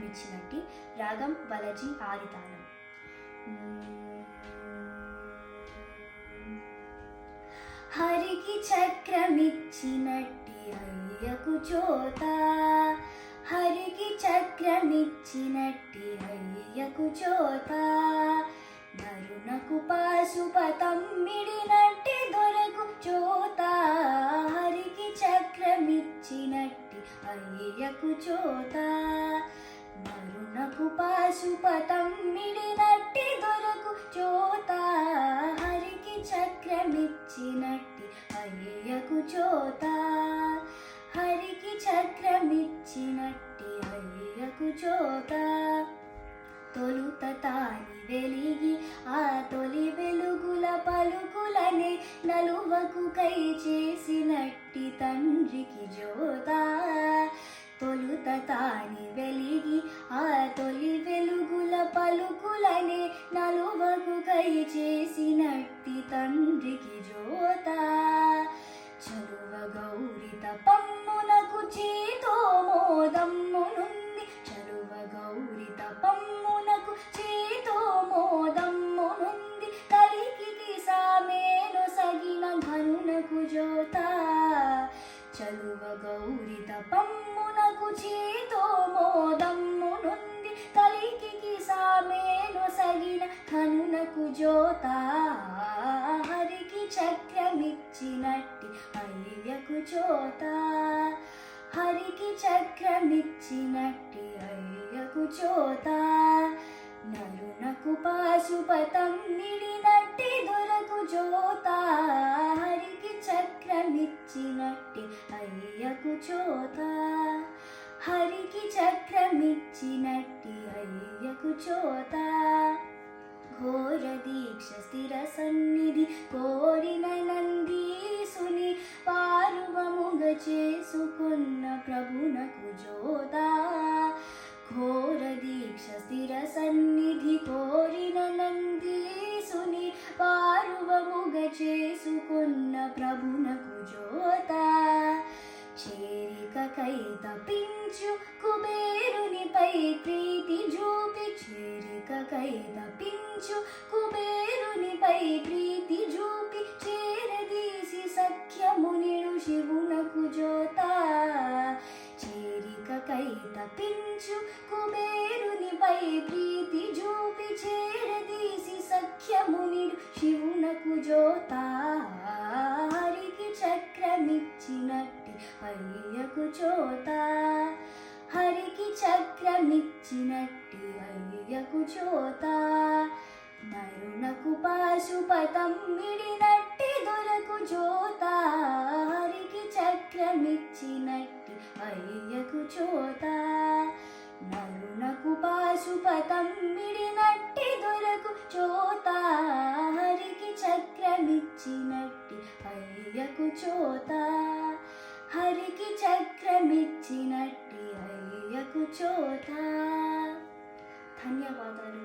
ఇచ్చినట్టి రాగం వలజి ఆదితాళం. హరికి చక్రమిచ్చినట్టి అయ్యకు చోత, హరికి చక్రమిచ్చినట్టి అయ్యకు చోత, నరునకు పాశుపతమ్మిడినట్టి దొరకు చోత, హరికి చక్రమిచ్చినట్టి అయ్యకు చోత, నరునకు పాశుపతమ్మిడినట్టి దొరకు చోత, హరికి చక్రమిచ్చినట్టి అయ్యకు చోత, హరికి చక్రమిచ్చినట్టి అయ్యకు చోత. తొలుత తాని వెలిగి ఆ తొలి వెలుగుల పలుకులనే నలువకు కై చేసినట్టి తండ్రికి జోత, తొలుత తాని వెలిగి ఆ తొలి వెలుగుల పలుకులనే నలువకు కై చేసినట్టి తండ్రికి జోత. చలువ గౌరిత పమ్మునకు చేతో మోదమ్మునుంది, చలువ గౌరిత పమ్మునకు చేతో మోదమ్మునుంది, కలికి సామేను సగిన ఘనునకు జోత, చలువ గౌరిత పమ్మునకు చేతో మోదమ్మునుంది, కలికి సామేను సగిన ఘనునకు జోత, హరికి చక్రమిచ్చినట్టి అయ్యకు చోత, హరికి చక్రమిచ్చినట్టి అయ్యకు చోత, నరునకు పాశుపతమ్మిడినట్టి దొరకు చోత, హరికి చక్రమిచ్చినట్టి అయ్యకు చోత, హరికి చక్రమిచ్చినట్టి అయ్యకు చోత. ఘోర దీక్ష స్థిర సన్నిధి కోరిన నందీసుని పారువముగ చేసుకున్న ప్రభునకు జోత, ఘోర దీక్ష స్థిర సన్నిధి కోరిన నందీసుని పారువముగ చేసుకున్న ప్రభునకు జోత. చేరికకై తపించు కుబేరునిపై ప్రీతి చూపి, చేరికకై తపించు కుబేరునిపై ప్రీతి చూపి, చేరదీసి సఖ్యమునిడు శివునకు జోత, చేరికకై తపించు కుబేరునిపై ప్రీతి చూపి, చేరదీసి సఖ్యమునిడు శివునకు జోత, హరికి చక్రమిచ్చినట్టి అయ్యకు చోత, హరికి చక్రమిచ్చినట్టి అయ్యకు చోత, నరునకు పాశుపతమ్మిడినట్టి దొరకు చోత, హరికి చక్రమిచ్చినట్టి అయ్యకు చోత, నరునకు పాశుపతమ్మిడినట్టి దొరకు చోత, హరికి చక్రమిచ్చినట్టి అయ్యకు చోత, హరికి చక్రమిచ్చినట్టి అయ్యకు చోత. ధన్యవాదాలు.